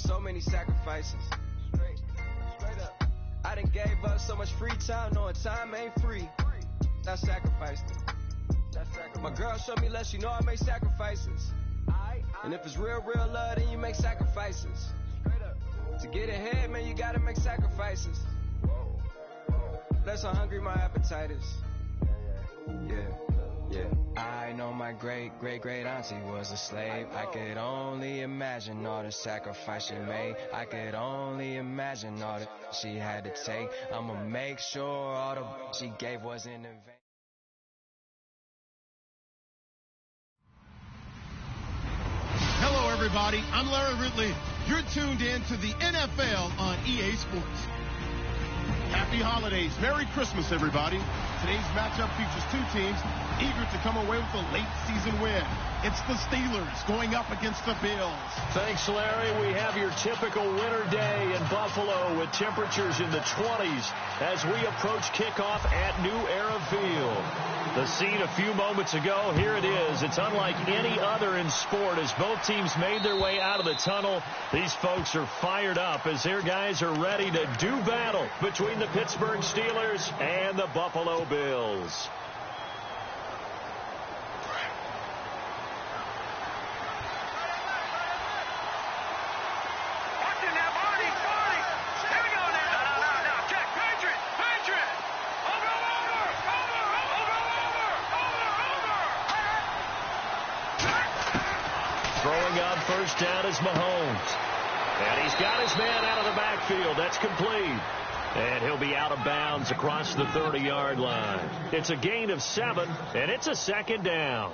so many sacrifices. Straight up. I done gave up so much free time, knowing time ain't free. I sacrificed it. My girl showed me less, you know I make sacrifices. And if it's real love, then you make sacrifices. To get ahead, man, you gotta make sacrifices. That's how hungry my appetite is. Yeah. I know my great auntie was a slave. I could only imagine all the sacrifice she made. I could only imagine all that she had to take. I'ma make sure all the she gave wasn't in vain. Hello, everybody. I'm Larry Ridley. You're tuned in to the NFL on EA Sports. Happy holidays. Merry Christmas, everybody. Today's matchup features two teams eager to come away with a late season win. It's the Steelers going up against the Bills. Thanks, Larry. We have your typical winter day in Buffalo with temperatures in the 20s as we approach kickoff at New Era Field. The scene a few moments ago, here it is. It's unlike any other in sport as both teams made their way out of the tunnel. These folks are fired up as their guys are ready to do battle between the Pittsburgh Steelers and the Buffalo Bills. Throwing on first down is Mahomes. And he's got his man out of the backfield. That's complete. And he'll be out of bounds across the 30-yard line. It's a gain of 7, and it's a second down.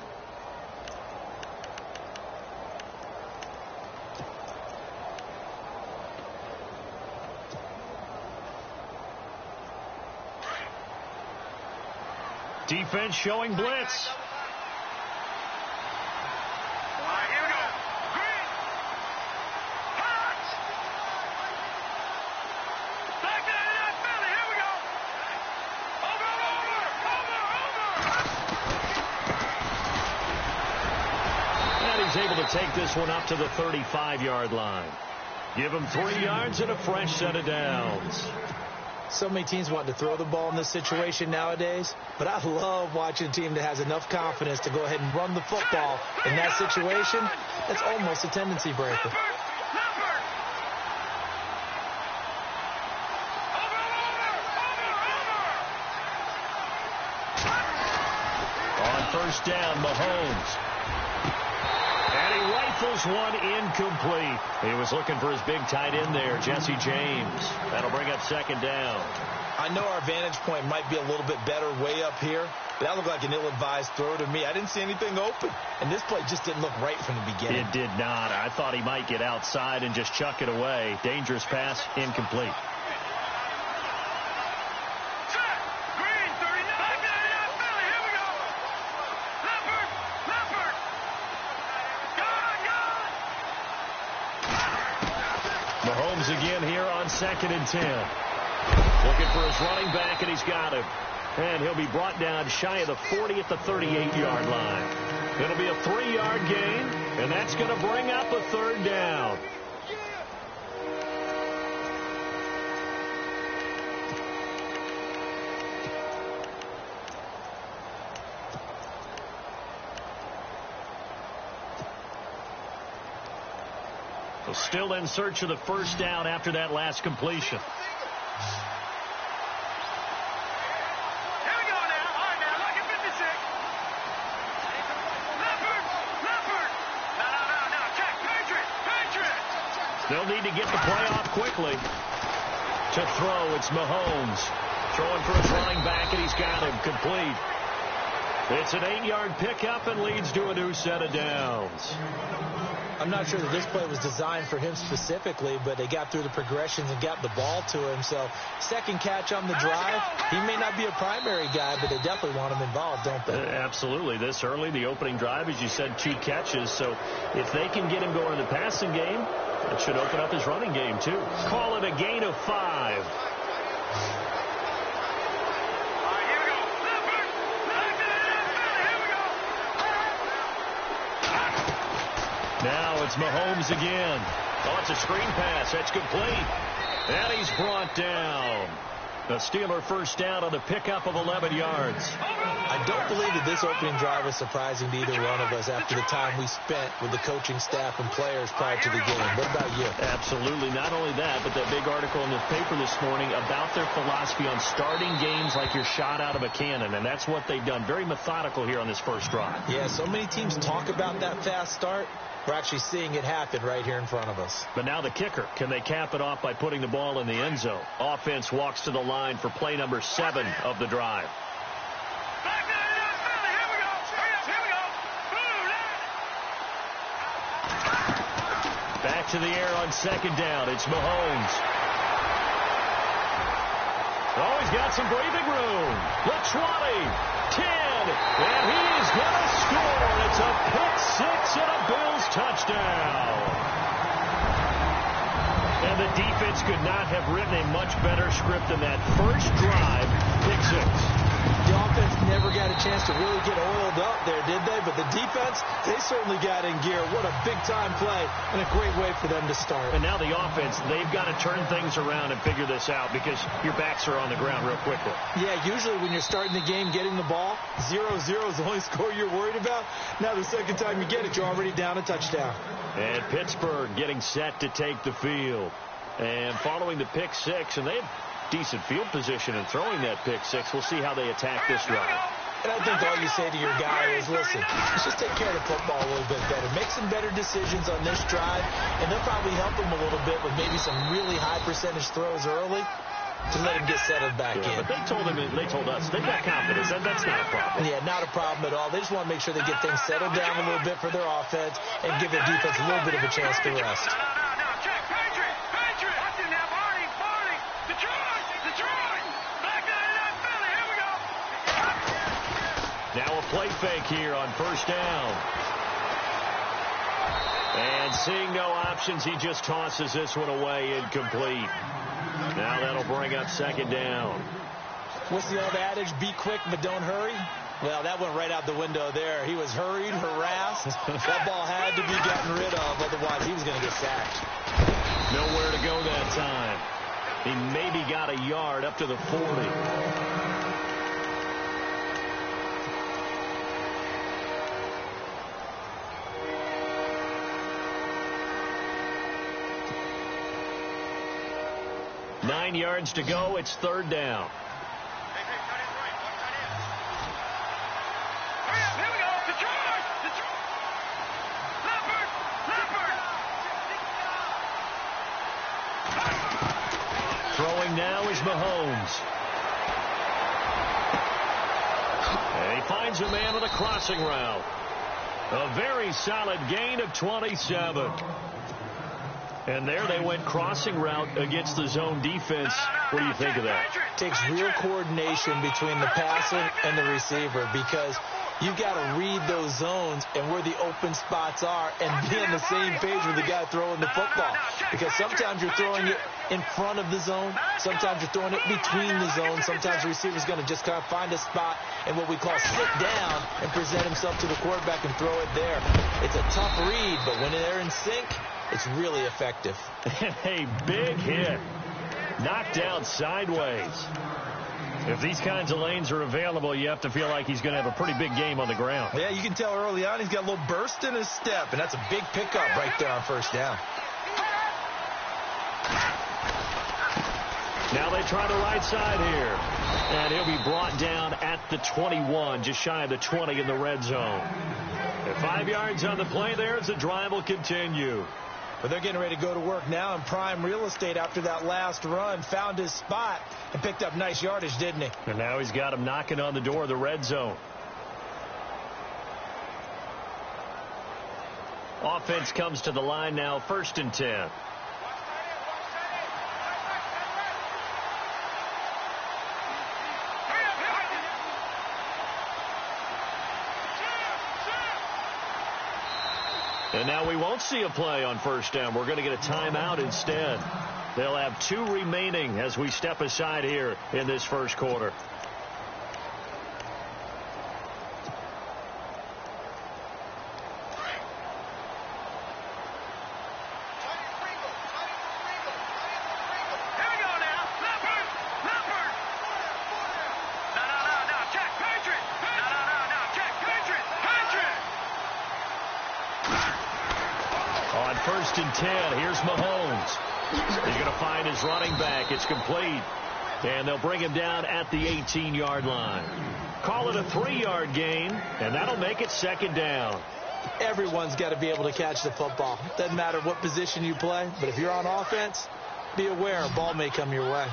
Defense showing blitz. Able to take this one up to the 35-yard line. Give him 3 yards and a fresh set of downs. So many teams want to throw the ball in this situation nowadays, but I love watching a team that has enough confidence to go ahead and run the football in that situation. That's almost a tendency breaker. On first down, Mahomes. And he rifles one incomplete. He was looking for his big tight end there, Jesse James. That'll bring up second down. I know our vantage point might be a little bit better way up here, but that looked like an ill-advised throw to me. I didn't see anything open, and this play just didn't look right from the beginning. It did not. I thought he might get outside and just chuck it away. Dangerous pass, incomplete. Mahomes again here on 2nd and 10. Looking for his running back, and he's got him. And he'll be brought down shy of the 40 at the 38-yard line. It'll be a 3-yard gain, and that's going to bring up a third down. Still in search of the first down after that last completion. Here we go now. All right, now, look at 56. Leopard. No. Check. Patriot. They'll need to get the play off quickly. To throw, it's Mahomes. Throwing for his running back, and he's got him complete. It's an 8-yard pickup and leads to a new set of downs. I'm not sure that this play was designed for him specifically, but they got through the progressions and got the ball to him. So second catch on the drive. He may not be a primary guy, but they definitely want him involved, don't they? Absolutely. This early, the opening drive, as you said, 2 catches. So if they can get him going in the passing game, that should open up his running game, too. Call it a gain of 5. Now it's Mahomes again. Oh, it's a screen pass. That's complete. And he's brought down. The Steeler first down on the pickup of 11 yards. I don't believe that this opening drive was surprising to either one of us after the time we spent with the coaching staff and players prior to the game. What about you? Absolutely. Not only that, but that big article in the paper this morning about their philosophy on starting games like you're shot out of a cannon, and that's what they've done. Very methodical here on this first drive. Yeah, so many teams talk about that fast start. We're actually seeing it happen right here in front of us. But now the kicker. Can they cap it off by putting the ball in the end zone? Offense walks to the line for play number 7 of the drive. Back to the air on second down. It's Mahomes. Oh, he's got some breathing room. The 20, 10, and he's going to score. It's a pick 6 and a Bills touchdown. And the defense could not have written a much better script than that first drive, pick 6. The offense never got a chance to really get oiled up there, did they? But the defense, they certainly got in gear. What a big-time play and a great way for them to start. And now the offense, they've got to turn things around and figure this out because your backs are on the ground real quickly. Yeah, usually when you're starting the game, getting the ball, 0-0 is the only score you're worried about. Now the second time you get it, you're already down a touchdown. And Pittsburgh getting set to take the field. And following the pick 6, and they had decent field position in throwing that pick 6. We'll see how they attack this drive. And I think all you say to your guy is, listen, let's just take care of the football a little bit better. Make some better decisions on this drive, and they'll probably help him a little bit with maybe some really high percentage throws early to let him get settled back in. But they told us, they got confidence, and that's not a problem. Yeah, not a problem at all. They just want to make sure they get things settled down a little bit for their offense and give their defense a little bit of a chance to rest. Now a play fake here on first down. And seeing no options, he just tosses this one away incomplete. Now that'll bring up second down. What's the old adage? Be quick, but don't hurry. Well, that went right out the window there. He was hurried, harassed. That ball had to be gotten rid of, otherwise he was going to get sacked. Nowhere to go that time. He maybe got a yard up to the 40. Nine yards to go. It's third down. Throwing now is Mahomes. And he finds a man on a crossing route. A very solid gain of 27. And there they went crossing route against the zone defense. What do you think of that? Takes real coordination between the passer and the receiver because you've got to read those zones and where the open spots are and be on the same page with the guy throwing the football. Because sometimes you're throwing it in front of the zone. Sometimes you're throwing it between the zones. Sometimes the receiver's going to just kind of find a spot and what we call sit down and present himself to the quarterback and throw it there. It's a tough read, but when they're in sync, it's really effective. A big hit. Knocked down sideways. If these kinds of lanes are available, you have to feel like he's going to have a pretty big game on the ground. Yeah, you can tell early on he's got a little burst in his step, and that's a big pickup right there on first down. Now they try the right side here. And he'll be brought down at the 21, just shy of the 20 in the red zone. And 5 yards on the play there as the drive will continue. But they're getting ready to go to work now in prime real estate after that last run. Found his spot and picked up nice yardage, didn't he? And now he's got him knocking on the door of the red zone. Offense comes to the line now, 1st and 10. And now we won't see a play on first down. We're going to get a timeout instead. They'll have 2 remaining as we step aside here in this first quarter. On 1st and 10, here's Mahomes. He's going to find his running back. It's complete. And they'll bring him down at the 18-yard line. Call it a 3-yard gain, and that'll make it 2nd down. Everyone's got to be able to catch the football. Doesn't matter what position you play, but if you're on offense, be aware a ball may come your way.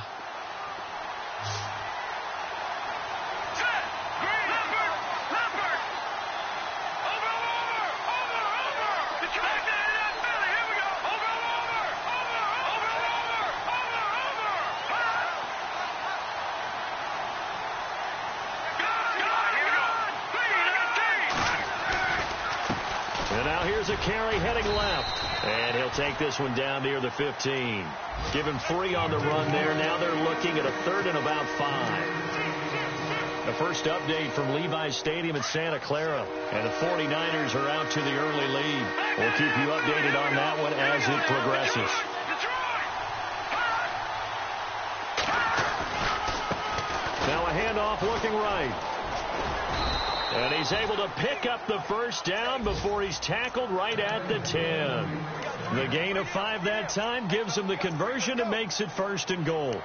Here's a carry heading left, and he'll take this one down near the 15. Give him 3 on the run there. Now they're looking at a 3rd and about 5. The first update from Levi's Stadium in Santa Clara, and the 49ers are out to the early lead. We'll keep you updated on that one as it progresses. Now a handoff looking right. And he's able to pick up the first down before he's tackled right at the 10. The gain of 5 that time gives him the conversion and makes it 1st and goal.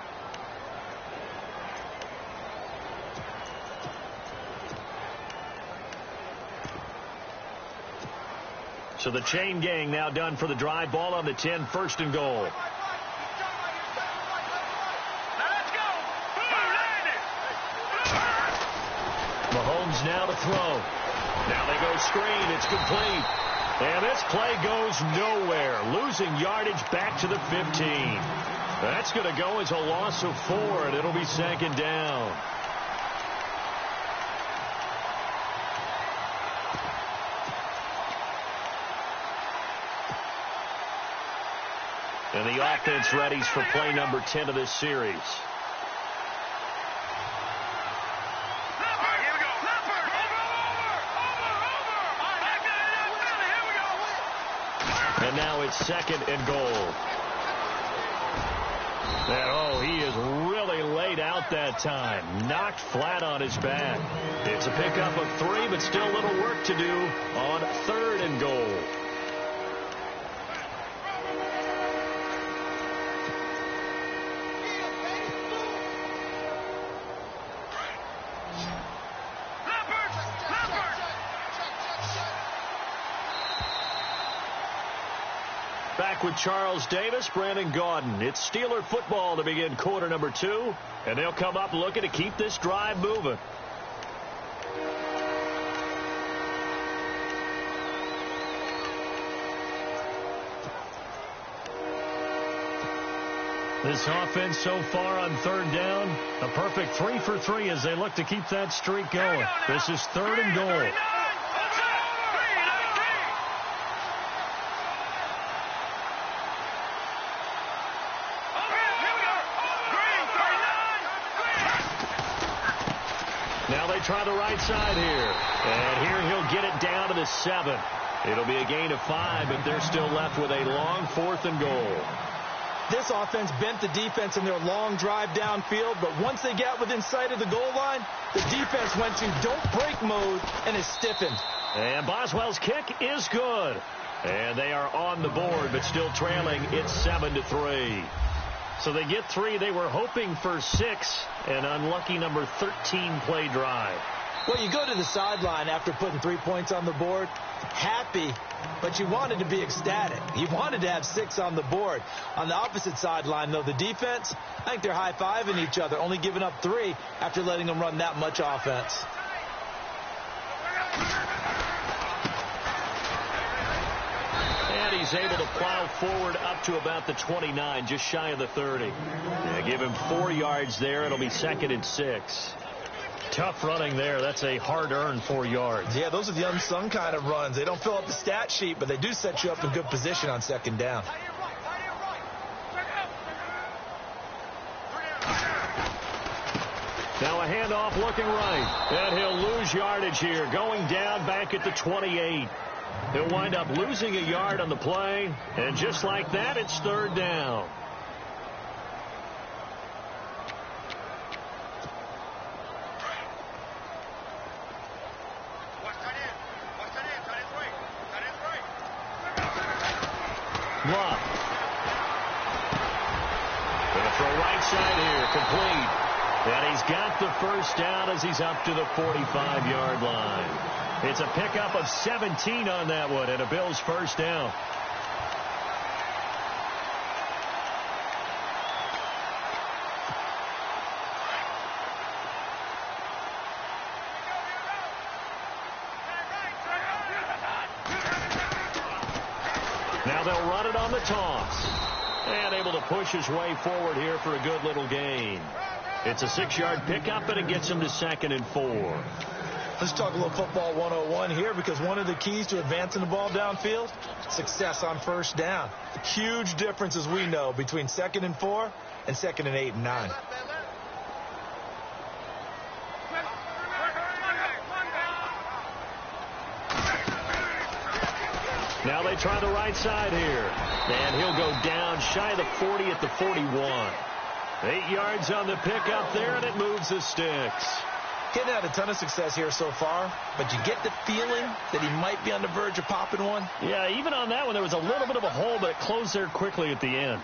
So the chain gang now done for the drive. Ball on the 10, 1st and goal. Mahomes now to throw. Now they go screen. It's complete. And this play goes nowhere. Losing yardage back to the 15. That's going to go as a loss of 4, and it'll be 2nd down. And the offense readies for play number 10 of this series. And now it's 2nd and goal. And, he is really laid out that time. Knocked flat on his back. It's a pickup of 3, but still a little work to do on 3rd and goal. Back with Charles Davis, Brandon Gaudin. It's Steeler football to begin quarter number 2, and they'll come up looking to keep this drive moving. This offense so far on 3rd down, a perfect 3 for 3 as they look to keep that streak going. This is 3rd and goal. Now they try the right side here. And here he'll get it down to the 7. It'll be a gain of 5, but they're still left with a long 4th and goal. This offense bent the defense in their long drive downfield, but once they got within sight of the goal line, the defense went to don't break mode and is stiffened. And Boswell's kick is good. And they are on the board, but still trailing. It's 7-3. So they get 3. They were hoping for 6. An unlucky number 13 play drive. Well, you go to the sideline after putting 3 points on the board, happy, but you wanted to be ecstatic. You wanted to have 6 on the board. On the opposite sideline, though, the defense, I think they're high-fiving each other, only giving up 3 after letting them run that much offense. And he's able to plow forward up to about the 29, just shy of the 30. Yeah, give him 4 yards there. It'll be 2nd and 6. Tough running there. That's a hard-earned 4 yards. Yeah, those are the unsung kind of runs. They don't fill up the stat sheet, but they do set you up in good position on 2nd down. Now a handoff looking right. And he'll lose yardage here. Going down back at the 28. He'll wind up losing a yard on the play. And just like that, it's 3rd down. Love. Gonna throw right side here, complete. And he's got the first down as he's up to the 45-yard line. It's a pickup of 17 on that one and a Bills first down. Now they'll run it on the toss. And able to push his way forward here for a good little gain. It's a 6-yard pickup, and it gets him to 2nd and 4. Let's talk a little football 101 here, because one of the keys to advancing the ball downfield, success on first down. Huge difference, as we know, between 2nd and 4 and 2nd and 8 and 9. Now they try the right side here. And he'll go down shy of the 40 at the 41. 8 yards on the pickup there, and it moves the sticks. He hasn't had a ton of success here so far, but you get the feeling that he might be on the verge of popping one. Yeah, even on that one, there was a little bit of a hole, but it closed there quickly at the end.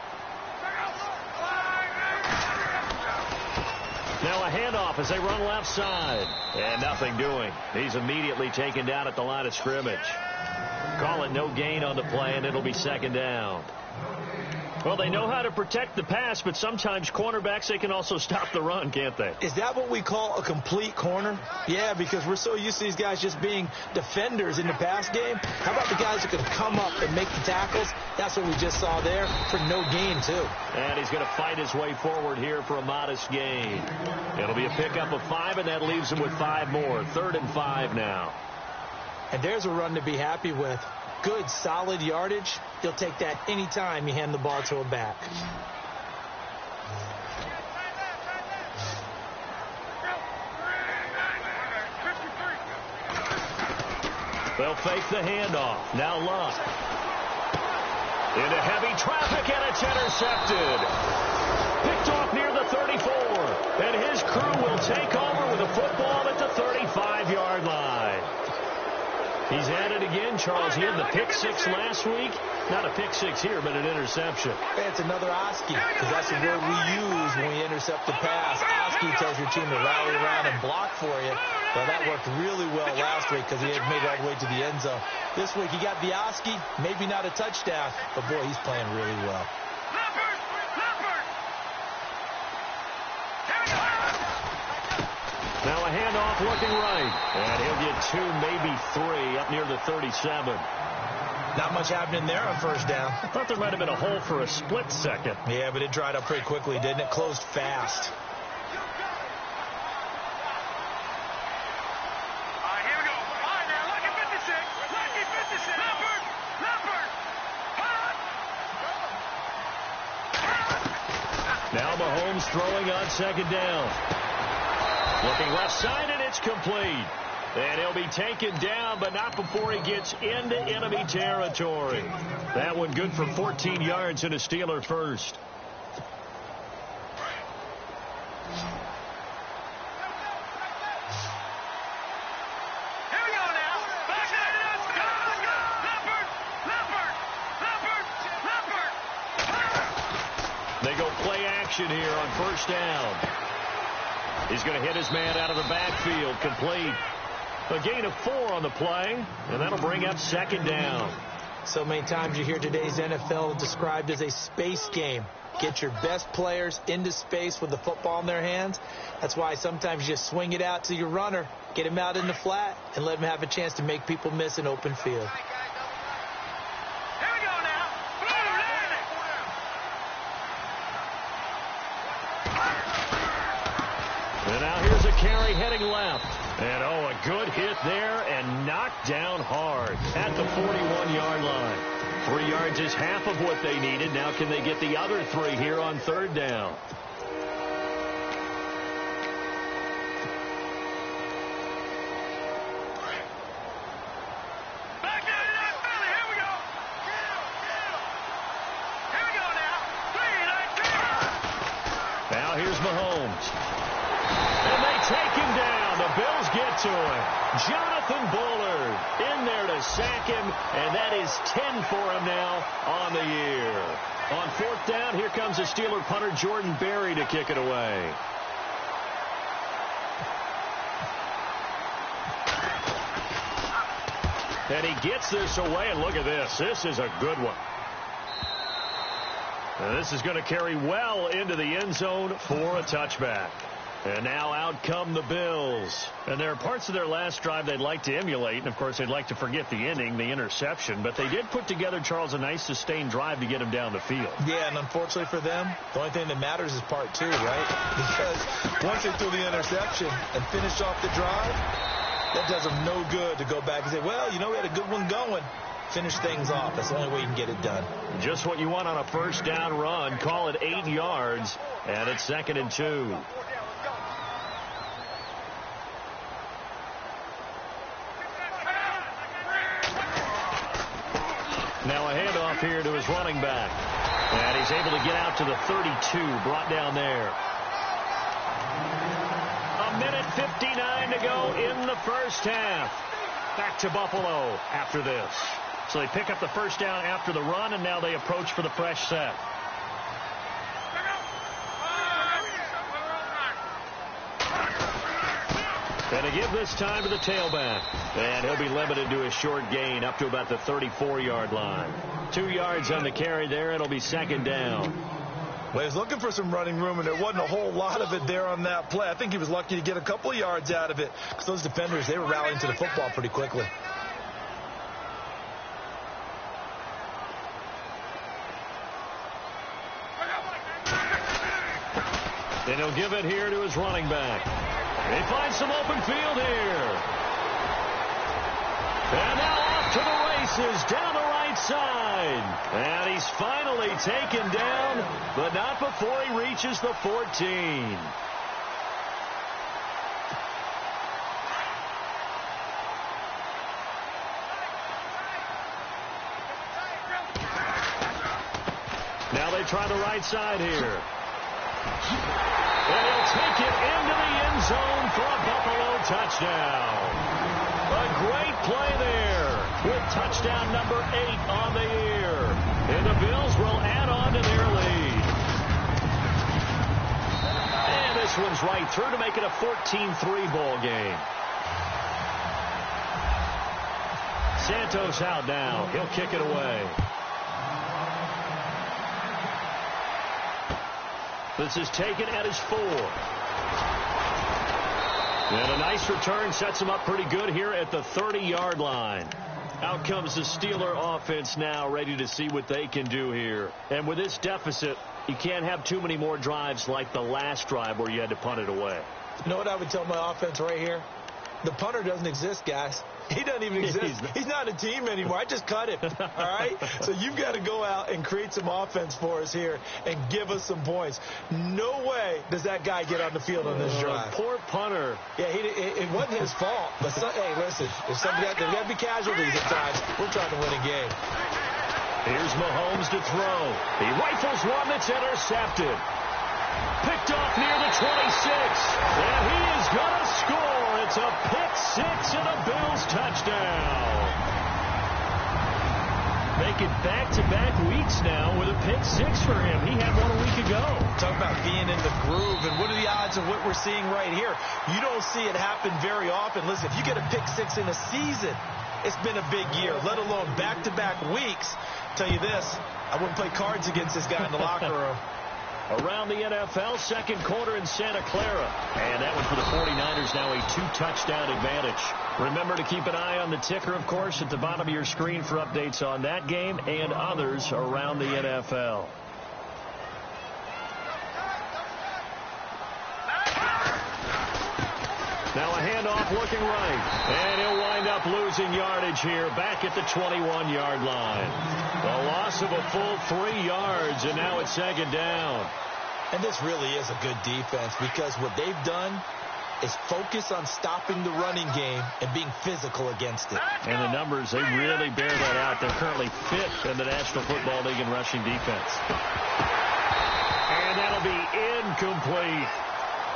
Now a handoff as they run left side. And nothing doing. He's immediately taken down at the line of scrimmage. Call it no gain on the play, and it'll be 2nd down. Well, they know how to protect the pass, but sometimes cornerbacks, they can also stop the run, can't they? Is that what we call a complete corner? Yeah, because we're so used to these guys just being defenders in the pass game. How about the guys who can come up and make the tackles? That's what we just saw there for no gain, too. And he's going to fight his way forward here for a modest gain. It'll be a pickup of 5, and that leaves him with 5 more. 3rd and 5 now. And there's a run to be happy with. Good, solid yardage. He'll take that any time you hand the ball to a back. They'll fake the handoff. Now Love. Into heavy traffic, and it's intercepted. Picked off near the 34. And his crew will take over with a football at the 35-yard line. He's at it again, Charles. He had the pick 6 last week. Not a pick 6 here, but an interception. It's another O.S.R.S, because that's the word we use when we intercept the pass. O.S.R S tells your team to rally around and block for you. Well, that worked really well last week because he had made it all the way to the end zone. This week he got the O.S.R S, maybe not a touchdown, but boy, he's playing really well. Now a handoff looking right. And he'll get 2, maybe 3 up near the 37. Not much happening there on first down. I thought there might have been a hole for a split second. Yeah, but it dried up pretty quickly, didn't it? Closed fast. All right, here we go. All right, now, lucky 56. Lucky 56. Leopard. Now Mahomes throwing on 2nd down. Looking left side, and it's complete. And he'll be taken down, but not before he gets into enemy territory. That one good for 14 yards and a Steeler first. Here we go now. Back to it. Leopard. They go play action here on first down. He's going to hit his man out of the backfield, complete. A gain of 4 on the play, and that'll bring up 2nd down. So many times you hear today's NFL described as a space game. Get your best players into space with the football in their hands. That's why sometimes you just swing it out to your runner, get him out in the flat, and let him have a chance to make people miss an open field. Here we go now. And now here's a carry heading left. And, oh, a good hit there and knocked down hard at the 41-yard line. 3 yards is half of what they needed. Now can they get the other 3 here on 3rd down? Back down to that Philly. Here we go. Here we go now. 3, 19. Now here's Mahomes. And they take him down. The Bills get to him. Jonathan Bullard in there to sack him, and that is 10 for him now on the year. On fourth down, here comes the Steeler punter Jordan Berry to kick it away. And he gets this away, and look at this. This is a good one. And this is going to carry well into the end zone for a touchback. And now out come the Bills. And there are parts of their last drive they'd like to emulate. And, of course, they'd like to forget the inning, the interception. But they did put together, Charles, a nice sustained drive to get him down the field. Yeah, and unfortunately for them, the only thing that matters is part two, right? Because once they threw the interception and finished off the drive, that does them no good to go back and say, well, you know, we had a good one going. Finish things off. That's the only way you can get it done. Just what you want on a first down run. Call it 8 yards, and it's 2nd and 2. Now a handoff here to his running back. And he's able to get out to the 32, brought down there. A minute 59 to go in the first half. Back to Buffalo after this. So they pick up the first down after the run, and now they approach for the fresh set. And to give this time to the tailback. And he'll be limited to a short gain up to about the 34-yard line. 2 yards on the carry there. It'll be 2nd down. Well, he was looking for some running room, and there wasn't a whole lot of it there on that play. I think he was lucky to get a couple of yards out of it because those defenders, they were rallying to the football pretty quickly. And he'll give it here to his running back. He finds some open field here. And now off to the races down the right side. And he's finally taken down, but not before he reaches the 14. Now they try the right side here. And he'll take it into the end zone for a Buffalo touchdown. A great play there with touchdown number 8 on the year. And the Bills will add on to their lead. And this one's right through to make it a 14-3 ball game. Santos out now. He'll kick it away. This is taken at his 4. And a nice return sets him up pretty good here at the 30-yard line. Out comes the Steeler offense now, ready to see what they can do here. And with this deficit, you can't have too many more drives like the last drive where you had to punt it away. You know what I would tell my offense right here? The punter doesn't exist, guys. He doesn't even exist. He's not a team anymore. I just cut him. All right? So you've got to go out and create some offense for us here and give us some points. No way does that guy get on the field on this drive. Poor punter. Yeah, it wasn't his fault. But hey, listen, if somebody there's got to be casualties at times. We're trying to win a game. Here's Mahomes to throw. He rifles one that's intercepted. Picked off near the 26. And he is going to score. It's a pick 6 and a Bills touchdown. Making back-to-back weeks now with a pick 6 for him. He had one a week ago. Talk about being in the groove. And what are the odds of what we're seeing right here? You don't see it happen very often. Listen, if you get a pick 6 in a season, it's been a big year, let alone back-to-back weeks. Tell you this, I wouldn't play cards against this guy in the locker room. Around the NFL, second quarter in Santa Clara. And that one for the 49ers, now a 2-touchdown advantage. Remember to keep an eye on the ticker, of course, at the bottom of your screen for updates on that game and others around the NFL. Now a handoff looking right. And he'll wind up losing yardage here back at the 21-yard line. A loss of a full 3 yards, and now it's 2nd down. And this really is a good defense because what they've done is focus on stopping the running game and being physical against it. And the numbers, they really bear that out. They're currently 5th in the National Football League in rushing defense. And that'll be incomplete.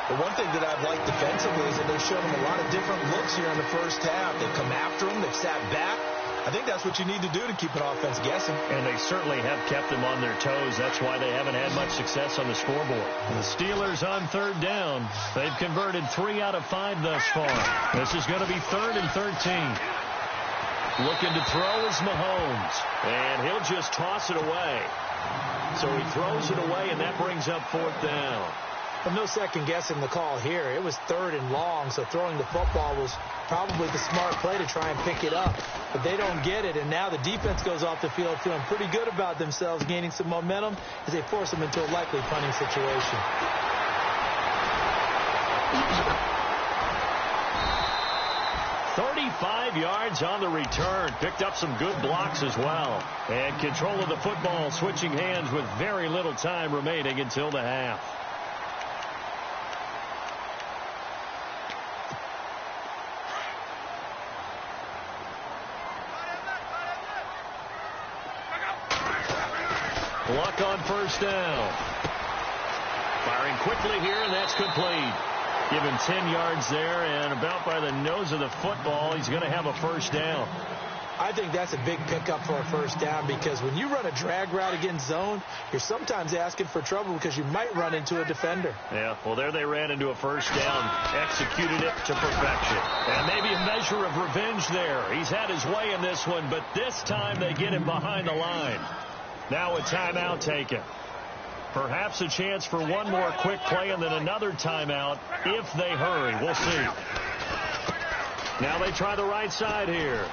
The one thing that I've liked defensively is that they've shown them a lot of different looks here in the first half. They've come after them. They've sat back. I think that's what you need to do to keep an offense guessing. And they certainly have kept them on their toes. That's why they haven't had much success on the scoreboard. The Steelers on third down. They've converted 3 out of 5 thus far. This is going to be 3rd and 13. Looking to throw is Mahomes. And he'll just toss it away. So he throws it away, and that brings up 4th down. Well, no second guessing the call here. It was 3rd and long, so throwing the football was probably the smart play to try and pick it up. But they don't get it, and now the defense goes off the field feeling pretty good about themselves, gaining some momentum as they force them into a likely punting situation. 35 yards on the return. Picked up some good blocks as well. And control of the football, switching hands with very little time remaining until the half. Luck on first down. Firing quickly here, and that's complete. Give him 10 yards there, and about by the nose of the football, he's going to have a first down. I think that's a big pickup for a first down, because when you run a drag route against zone, you're sometimes asking for trouble because you might run into a defender. Yeah, well, there they ran into a first down, executed it to perfection. And maybe a measure of revenge there. He's had his way in this one, but this time they get him behind the line. Now a timeout taken. Perhaps a chance for one more quick play and then another timeout if they hurry. We'll see. Now they try the right side here.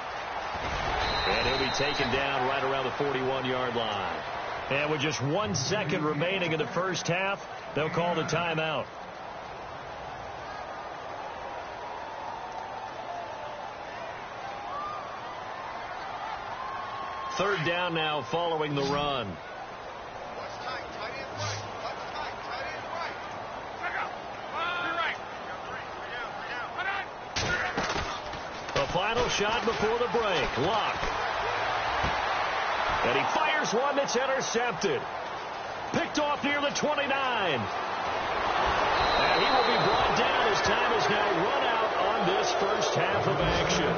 And he'll be taken down right around the 41-yard line. And with just 1 second remaining in the first half, they'll call the timeout. Third down now following the run. The final shot before the break. Luck. And he fires one that's intercepted. Picked off near the 29. And he will be brought down as time is now run out on this first half of action.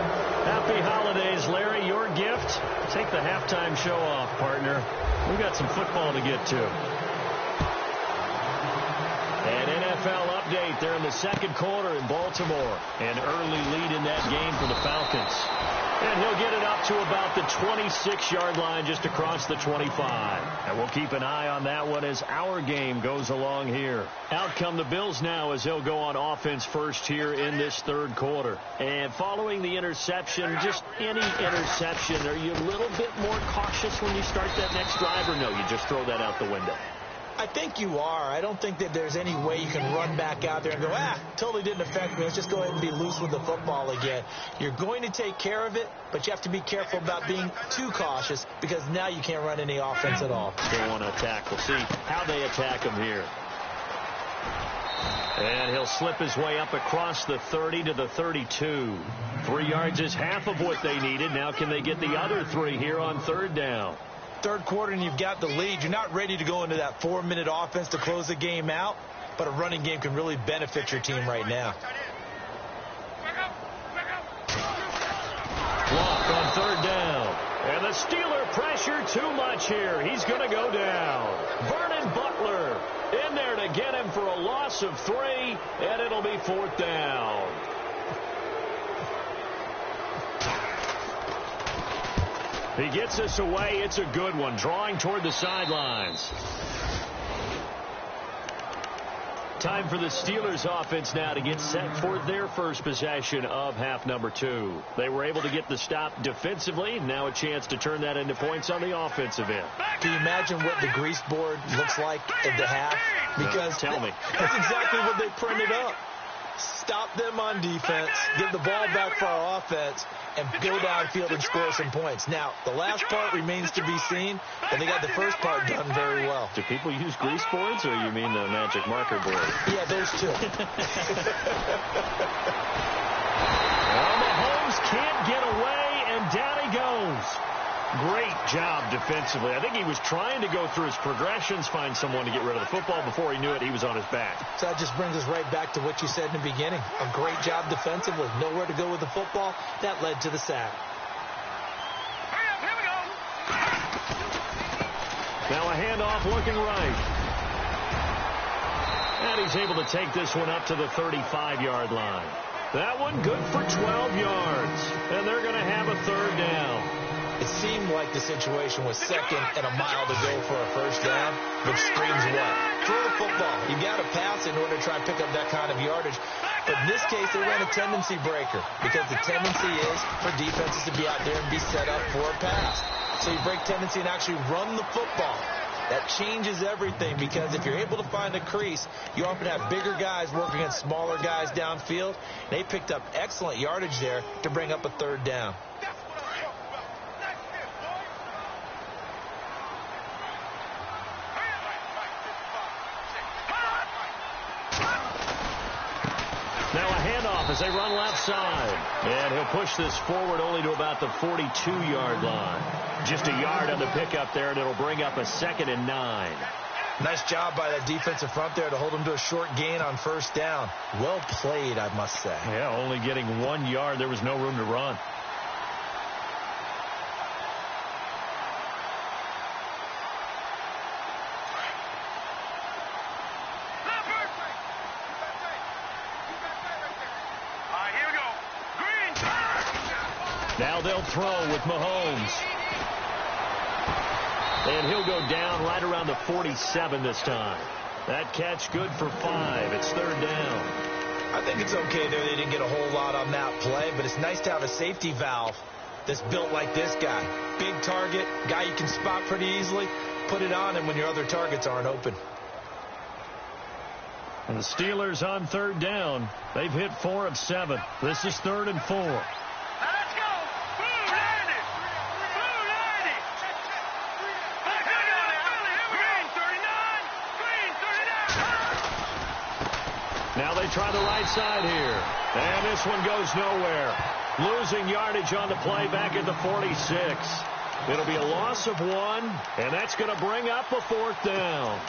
Happy holidays, Larry. Your gift? Take the halftime show off, partner. We've got some football to get to. An NFL update there in the second quarter in Baltimore. An early lead in that game for the Falcons. And he'll get it up to about the 26-yard line just across the 25. And we'll keep an eye on that one as our game goes along here. Out come the Bills now as they'll go on offense first here in this third quarter. And following the interception, just any interception, are you a little bit more cautious when you start that next drive, or no, you just throw that out the window? I think you are. I don't think that there's any way you can run back out there and go, totally didn't affect me. Let's just go ahead and be loose with the football again. You're going to take care of it, but you have to be careful about being too cautious because now you can't run any offense at all. They want to attack. We'll see how they attack him here. And he'll slip his way up across the 30 to the 32. 3 yards is half of what they needed. Now can they get the other 3 here on third down? Third quarter and you've got the lead. You're not ready to go into that 4-minute offense to close the game out, but a running game can really benefit your team right now. Block on third down. And the Steeler pressure too much here. He's going to go down. Vernon Butler in there to get him for a loss of 3, and it'll be 4th down. He gets us away. It's a good one. Drawing toward the sidelines. Time for the Steelers offense now to get set for their first possession of half number 2. They were able to get the stop defensively. Now a chance to turn that into points on the offensive end. Can you imagine what the grease board looks like at the half? Because no, tell me. That's exactly what they printed up. Stop them on defense, get the ball back for our offense, and go downfield and score some points. Now, the last part remains to be seen, but they got the first part done very well. Do people use grease boards, or you mean the magic marker board? Yeah, those two. Well, Mahomes can't get away, and down he goes. Great job defensively. I think he was trying to go through his progressions, find someone to get rid of the football. Before he knew it, he was on his back. So that just brings us right back to what you said in the beginning. A great job defensively. Nowhere to go with the football. That led to the sack. Here we go. Now a handoff looking right. And he's able to take this one up to the 35-yard line. That one good for 12 yards. And they're going to have a third down. It seemed like the situation was second and a mile to go for a first down, which screams what? Throw the football. You got to pass in order to try and pick up that kind of yardage. But in this case, they ran a tendency breaker because the tendency is for defenses to be out there and be set up for a pass. So you break tendency and actually run the football. That changes everything because if you're able to find a crease, you often have bigger guys working against smaller guys downfield. They picked up excellent yardage there to bring up a third down. Now a handoff as they run left side. And he'll push this forward only to about the 42-yard line. Just a yard on the pickup there, and it'll bring up a 2nd and 9. Nice job by that defensive front there to hold him to a short gain on first down. Well played, I must say. Yeah, only getting 1 yard. There was no room to run. Now they'll throw with Mahomes. And he'll go down right around the 47 this time. That catch good for 5. It's third down. I think it's okay there. They didn't get a whole lot on that play, but it's nice to have a safety valve that's built like this guy. Big target, guy you can spot pretty easily. Put it on him when your other targets aren't open. And the Steelers on third down. They've hit 4 of 7. This is 3rd and 4. Now they try the right side here. And this one goes nowhere. Losing yardage on the play back at the 46. It'll be a loss of 1, and that's going to bring up a 4th down.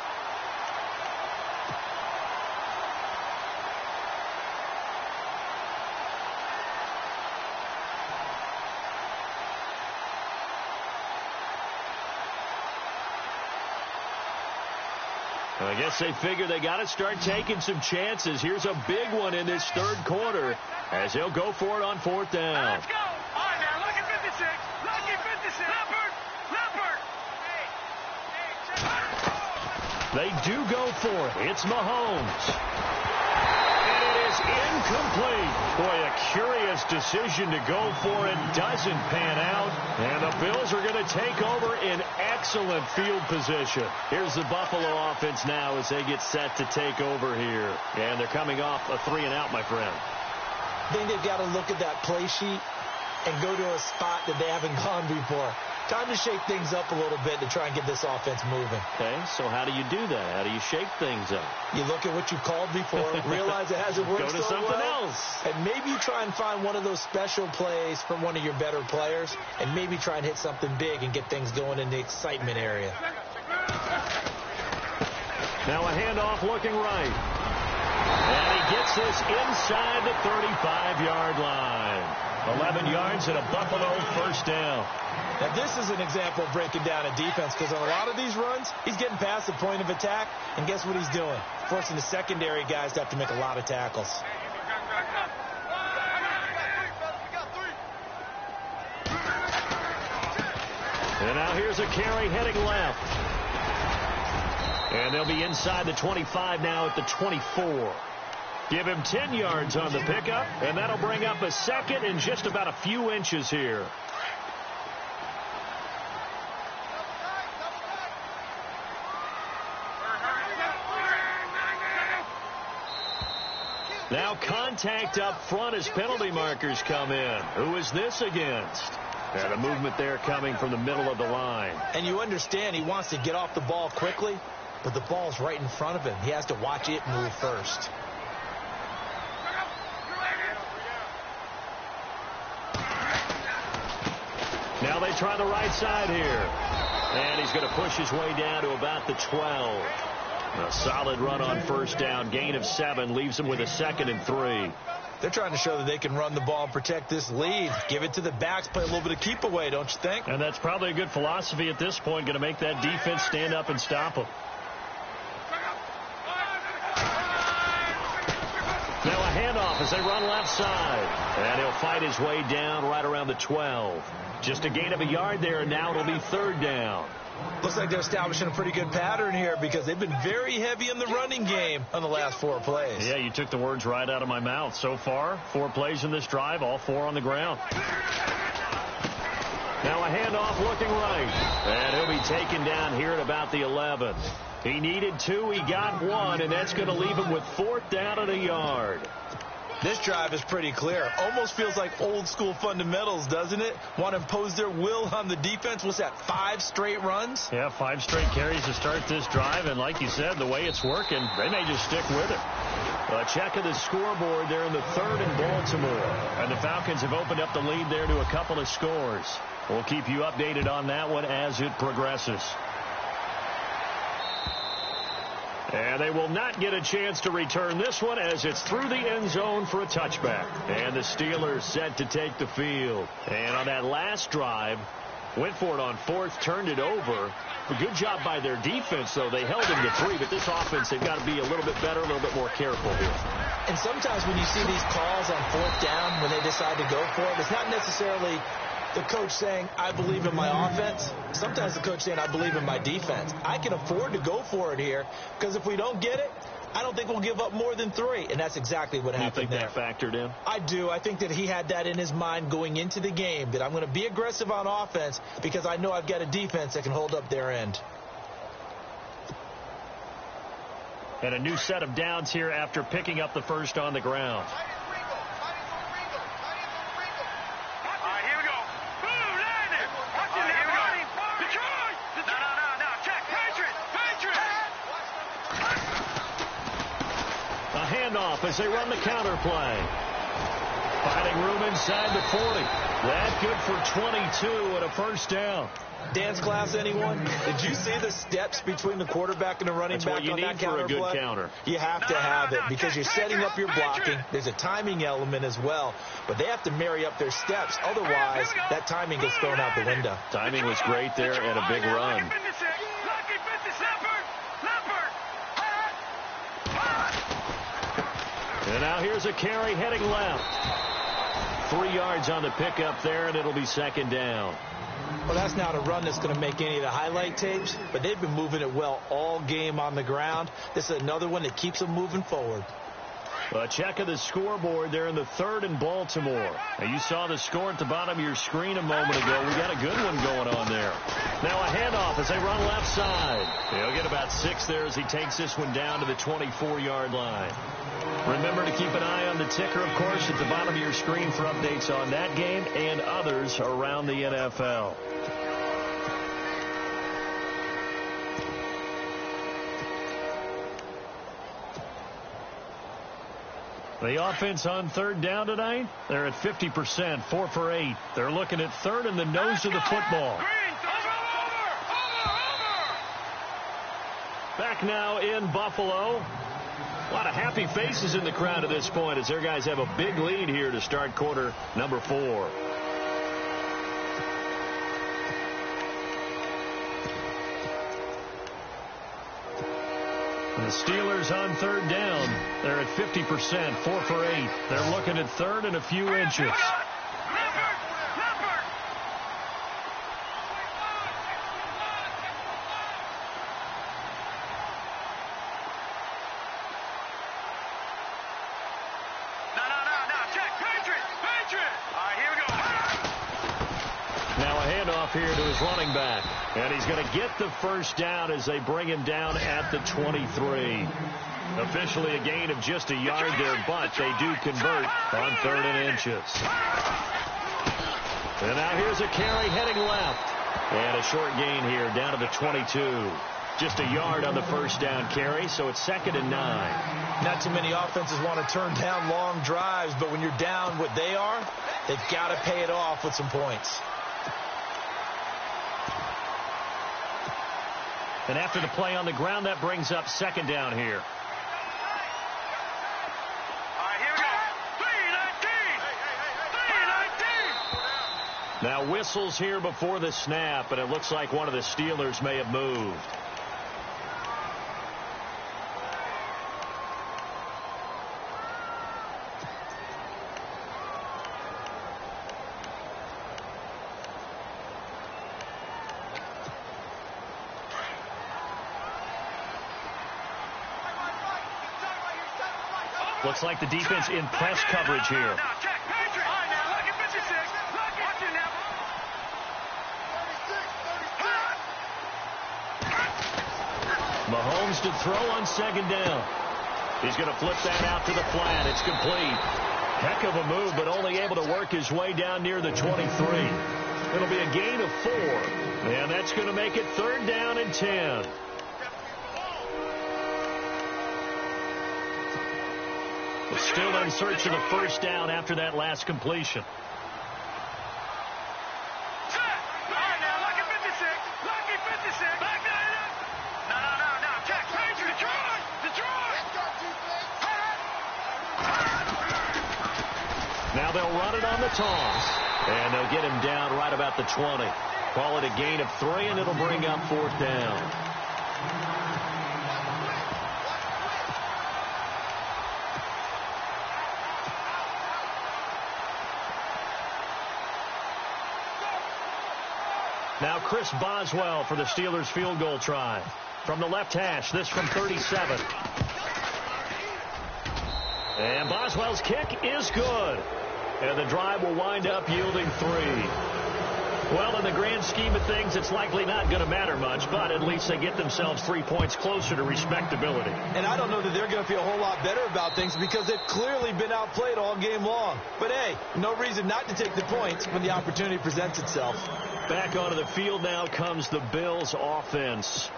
I guess they figure they got to start taking some chances. Here's a big one in this third quarter as they'll go for it on 4th down. Let's go. All right, now, lucky 56. Lucky 56. Leopard. They do go for it. It's Mahomes. And it is incomplete. Boy, a curious decision to go for it. Doesn't pan out. And the Bills are going to take over in excellent field position. Here's the Buffalo offense now as they get set to take over here. And they're coming off a 3-and-out, my friend. I think they've got to look at that play sheet and go to a spot that they haven't gone before. Time to shake things up a little bit to try and get this offense moving. Okay, so how do you do that? How do you shake things up? You look at what you called before, realize it hasn't worked Go to so something well, else. and maybe you try and find one of those special plays from one of your better players, and maybe try and hit something big and get things going in the excitement area. Now a handoff looking right. And he gets this inside the 35-yard line. 11 yards and a Buffalo first down. Now, this is an example of breaking down a defense because on a lot of these runs, he's getting past the point of attack, and guess what he's doing? Forcing the secondary guys to have to make a lot of tackles. And now here's a carry heading left. And they'll be inside the 25 now at the 24. Give him 10 yards on the pickup, and that'll bring up a 2nd and just about a few inches here. Now contact up front as penalty markers come in. Who is this against? And a movement there coming from the middle of the line. And you understand he wants to get off the ball quickly, but the ball's right in front of him. He has to watch it move first. Now they try the right side here. And he's going to push his way down to about the 12. A solid run on first down. Gain of 7 leaves him with a 2nd and 3. They're trying to show that they can run the ball and protect this lead. Give it to the backs, play a little bit of keep away, don't you think? And that's probably a good philosophy at this point. Going to make that defense stand up and stop them. Now a handoff as they run left side. And he'll fight his way down right around the 12. Just a gain of a yard there, and now it'll be 3rd down. Looks like they're establishing a pretty good pattern here because they've been very heavy in the running game on the last 4 plays. Yeah, you took the words right out of my mouth. So far, 4 plays in this drive, all 4 on the ground. Now a handoff looking right. And he'll be taken down here at about the 11. He needed 2, he got 1, and that's going to leave him with 4th down and a yard. This drive is pretty clear. Almost feels like old school fundamentals, doesn't it? Want to impose their will on the defense. What's that, 5 straight runs? Yeah, 5 straight carries to start this drive, and like you said, the way it's working, they may just stick with it. A check of the scoreboard there in the 3rd in Baltimore. And the Falcons have opened up the lead there to a couple of scores. We'll keep you updated on that one as it progresses. And they will not get a chance to return this one as it's through the end zone for a touchback. And the Steelers set to take the field. And on that last drive, went for it on 4th, turned it over. A good job by their defense, though. They held him to 3, but this offense, they've got to be a little bit better, a little bit more careful here. And sometimes when you see these calls on 4th down, when they decide to go for it, it's not necessarily the coach saying, I believe in my offense. Sometimes the coach saying, I believe in my defense. I can afford to go for it here because if we don't get it, I don't think we'll give up more than 3. And that's exactly what happened there. You think that factored in? I do. I think that he had that in his mind going into the game, that I'm going to be aggressive on offense because I know I've got a defense that can hold up their end. And a new set of downs here after picking up the first on the ground. Handoff as they run the counter play. Finding room inside the 40. That good for 22 and a first down. Dance class, anyone? Did you see the steps between the quarterback and the running back on that counter play? That's what you need for a good counter. You have to have it because you're setting up your blocking. There's a timing element as well, but they have to marry up their steps. Otherwise, that timing gets thrown out the window. Timing was great there and a big run. And now here's a carry heading left. 3 yards on the pickup there, and it'll be 2nd down. Well, that's not a run that's going to make any of the highlight tapes, but they've been moving it well all game on the ground. This is another one that keeps them moving forward. A check of the scoreboard there in the 3rd in Baltimore. Now, you saw the score at the bottom of your screen a moment ago. We got a good one going on there. Now a handoff as they run left side. He'll get about 6 there as he takes this one down to the 24-yard line. Remember to keep an eye on the ticker, of course, at the bottom of your screen for updates on that game and others around the NFL. The offense on 3rd down tonight, they're at 50%, 4 for 8. They're looking at 3rd in the nose of the football. Back now in Buffalo. A lot of happy faces in the crowd at this point as their guys have a big lead here to start quarter number 4. The Steelers on 3rd down. They're at 50%, 4 for 8. They're looking at 3rd and a few inches. Here to his running back, and he's going to get the first down as they bring him down at the 23. Officially a gain of just a yard there, but they do convert on 3rd and inches. And now here's a carry heading left, and a short gain here down to the 22. Just a yard on the first down carry, so it's 2nd and 9. Not too many offenses want to turn down long drives, but when you're down what they are, they've got to pay it off with some points. And after the play on the ground, that brings up second down here. Now whistles here before the snap, and it looks like one of the Steelers may have moved. Looks like the defense in press coverage here. Mahomes to throw on second down. He's going to flip that out to the flat. It's complete. Heck of a move, but only able to work his way down near the 23. It'll be a gain of 4. And that's going to make it 3rd down and 10. Still in search of the first down after that last completion. Now they'll run it on the toss, and they'll get him down right about the 20. Call it a gain of 3, and it'll bring up 4th down. Now Chris Boswell for the Steelers field goal try. From the left hash, this from 37. And Boswell's kick is good. And the drive will wind up yielding 3. Well, in the grand scheme of things, it's likely not going to matter much, but at least they get themselves 3 points closer to respectability. And I don't know that they're going to feel a whole lot better about things because they've clearly been outplayed all game long. But, hey, no reason not to take the points when the opportunity presents itself. Back onto the field now comes the Bills offense.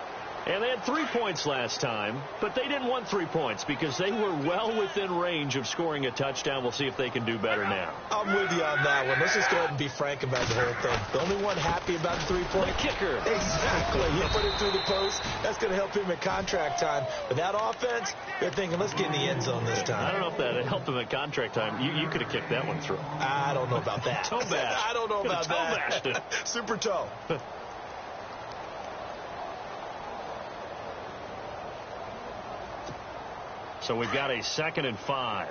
And they had 3 points last time, but they didn't want 3 points because they were well within range of scoring a touchdown. We'll see if they can do better now. I'm with you on that one. Let's just go ahead and be frank about the whole thing. The only one happy about the 3-point kicker. Exactly. He put it through the post. That's going to help him at contract time. But that offense, they're thinking, let's get in the end zone this time. I don't know if that helped him at contract time. You could have kicked that one through. I don't know about that. Toe bash. I don't know about that. Toe bashed it. Super toe. So we've got a 2nd and 5.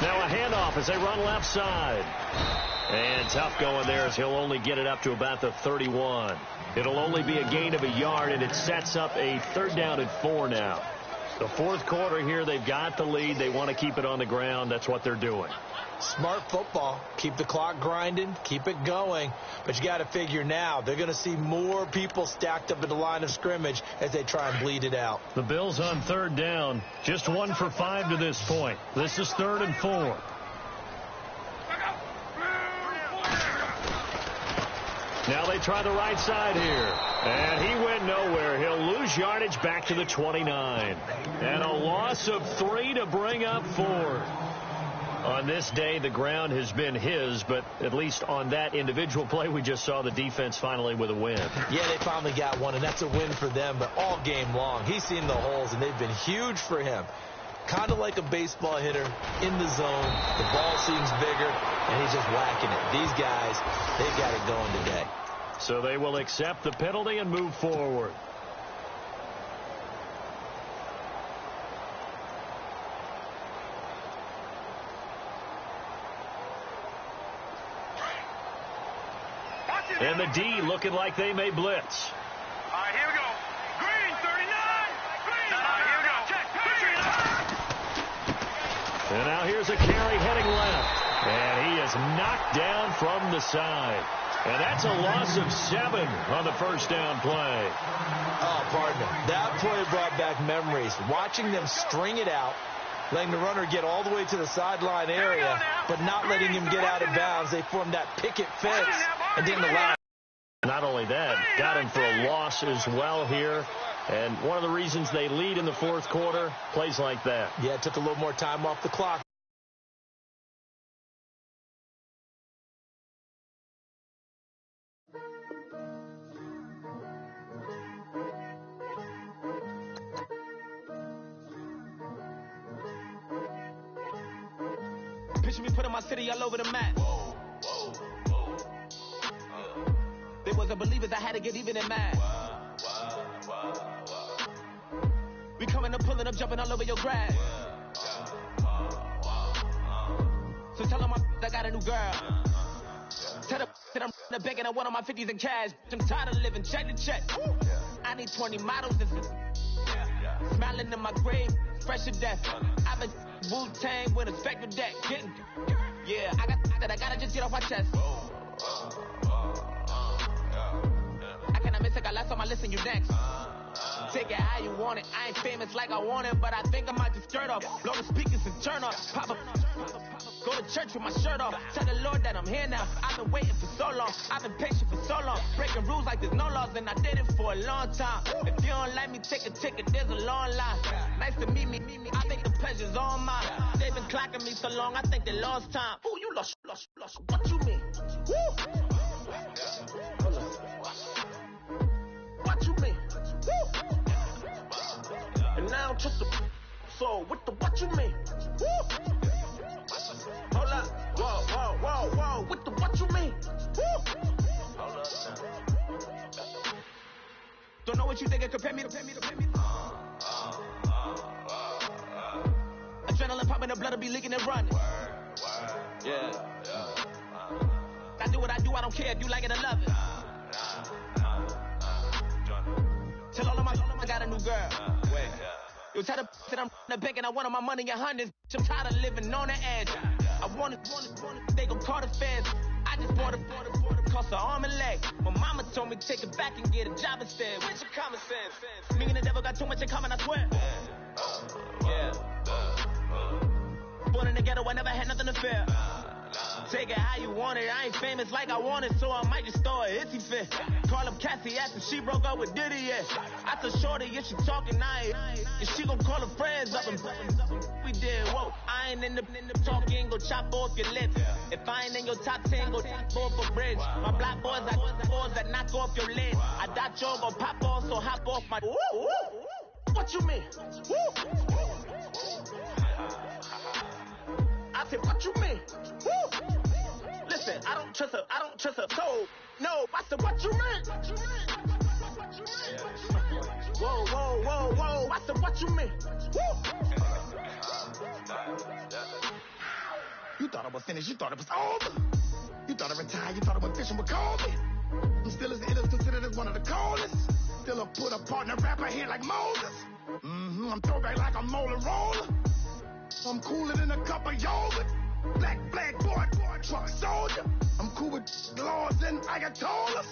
Now a handoff as they run left side. And tough going there as he'll only get it up to about the 31. It'll only be a gain of a yard, and it sets up a 3rd down and 4 now. The 4th quarter here, they've got the lead. They want to keep it on the ground. That's what they're doing. Smart football. Keep the clock grinding. Keep it going. But you got to figure now they're going to see more people stacked up at the line of scrimmage as they try and bleed it out. The Bills on 3rd down. Just 1 for 5 to this point. This is 3rd and 4. Now they try the right side here. And he went nowhere. He'll lose yardage back to the 29. And a loss of 3 to bring up 4. On this day, the ground has been his, but at least on that individual play, we just saw the defense finally with a win. Yeah, they finally got one, and that's a win for them, but all game long, he's seen the holes, and they've been huge for him. Kind of like a baseball hitter in the zone. The ball seems bigger, and he's just whacking it. These guys, they've got it going today. So they will accept the penalty and move forward. And the D looking like they may blitz. All right, here we go. Green, 39. Green. All right, here we go. Check. And now here's a carry heading left. And he is knocked down from the side. And that's a loss of 7 on the first down play. Oh, pardon me. That play brought back memories. Watching them string it out, letting the runner get all the way to the sideline area, but not letting him get out of bounds. They formed that picket fence and didn't allow. Not only that, got him for a loss as well here. And one of the reasons they lead in the 4th quarter, plays like that. Yeah, it took a little more time off the clock. putting my city all over the map. They wasn't believers, I had to get even and mad. We coming up, pulling up, jumping all over your grass. So tell them I got a new girl. Tell them that I'm the bank and I want all my 50s in cash. I'm tired of living check to check. I need 20 models and smiling in my grave, fresh to death. I've been Wu-Tang with a spectre deck. Yeah, I gotta just get off my chest. I cannot miss it, got last on my list and you next. Take it how you want it. I ain't famous like I want it, but I think I might just skirt off. Blow the speakers and turn off. Pop up. Go to church with my shirt off. Tell the Lord that I'm here now. I've been waiting for so long. I've been patient for so long. Breaking rules like there's no laws, and I did it for a long time. If you don't like me, take a ticket. There's a long line. Nice to meet me. I think the pleasure's all mine. They've been clocking me so long, I think they lost time. Ooh, you lost. What you mean? Woo! What you mean? Woo! And now just the so what you mean? Woo! Hold up, whoa, what you mean? Woo! Hold up now. Don't know what you think, compare me. Adrenaline popping, the blood will be leaking and running. Yeah. I do what I do, I don't care if you like it or love it. Tell all of my I got a new girl. Yo, tell the that I'm the bank and I want all my money in hundreds. I'm tired of living on the edge. I want it, they gon' call the feds. I just bought it, cost an arm and leg. My mama told me take it back and get a job instead. Where's your common sense? Me and the devil got too much in common, I swear. Yeah. Born in the ghetto, I never had nothing to fear. Take it how you want it. I ain't famous like I want it, so I might just throw a hissy fit. Call up Cassie after she broke up with Diddy, yeah. I told Shorty if she talking, and she gon' call her friends up and we did, whoa. I ain't in the talking, go chop off your lips. If I ain't in your top 10, go top off a bridge. My black boys, I boys that knock off your lid. I thought y'all gon' pop off, so hop off my. Woo! What you mean? Woo! I said, what you mean? Woo! Listen, I don't trust her soul. No, I said, what you mean? Whoa. I said, what you mean? Woo! You thought I was finished, you thought it was over. You thought I retired, you thought I went fishing with Kobe. I'm still as ill as considered as one of the coldest. Still a put a partner rapper here like Moses. I'm throwback like a molar roller. I'm cooler than a cup of yogurt. Black boy, truck soldier. I'm cool with laws and Ayatollahs.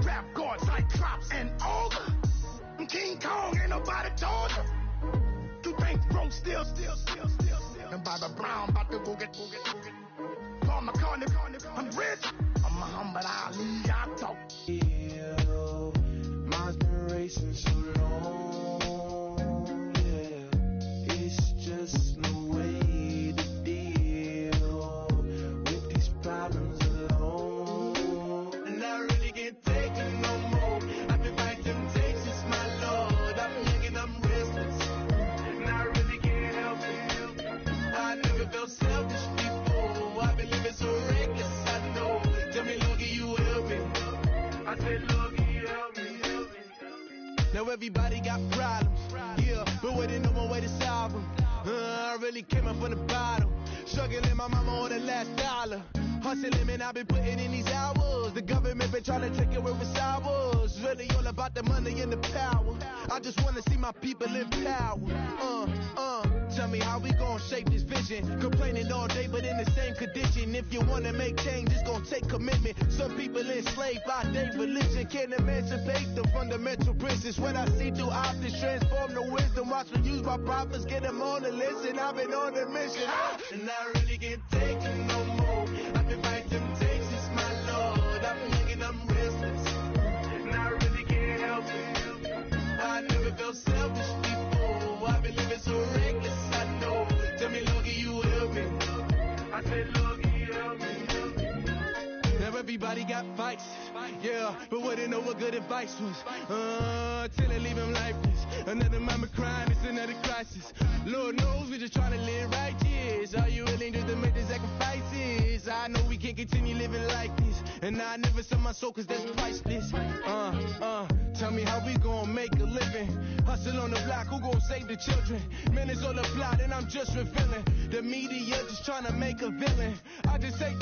Rap god, Cyclops and Ogre. I'm King Kong, ain't nobody told you. You think broke still. And Bobby Brown about to go get. Paul McCartney, I'm rich. I'm Muhammad Ali, I talk. Mine's been racing so long. Yeah, it's just no way to deal with these problems alone. And I really can't take it no more. I've been fighting temptations, my Lord. I'm young and I'm restless, and I really can't help it. I never felt selfish before. I've been living so reckless, I know. Tell me, Logie, you help me. I said, Logie, help me. Now everybody got problems, yeah, but waiting no more way to solve them. I really came up from the bottom, struggling my mama on the last dollar. Hustling, man, I've been putting in these hours. The government been trying to take away what's ours. It's really all about the money and the power. I just want to see my people in power. Tell me how we gon' shape this vision. Complaining all day, but in the same condition. If you wanna make change, it's gon' take commitment. Some people enslaved by their religion can't emancipate the fundamental principles. What I see through optics transform the wisdom. Watch me use my prophets, get them on the list, and I've been on a mission. And I really can't take it no more. I've been fighting temptations, my Lord. I'm young and I'm restless, and I really can't help it. I never felt selfish before. I've been living so reckless, I know. Tell me, Logie, you help me. I said, Logie, help me. Now everybody everybody got fights. Yeah, but wouldn't know what good advice was. Till they leave him lifeless. Another mama crying, it's another crisis. Lord knows we just trying to live righteous. Are you willing just to make the sacrifices? I know we can't continue living like this, and I never sell my soul cause that's priceless. Tell me how we gon' make a living. Hustle on the block, who gon' save the children? Man, it's all a plot and I'm just revealing. The media just trying to make a villain. I just take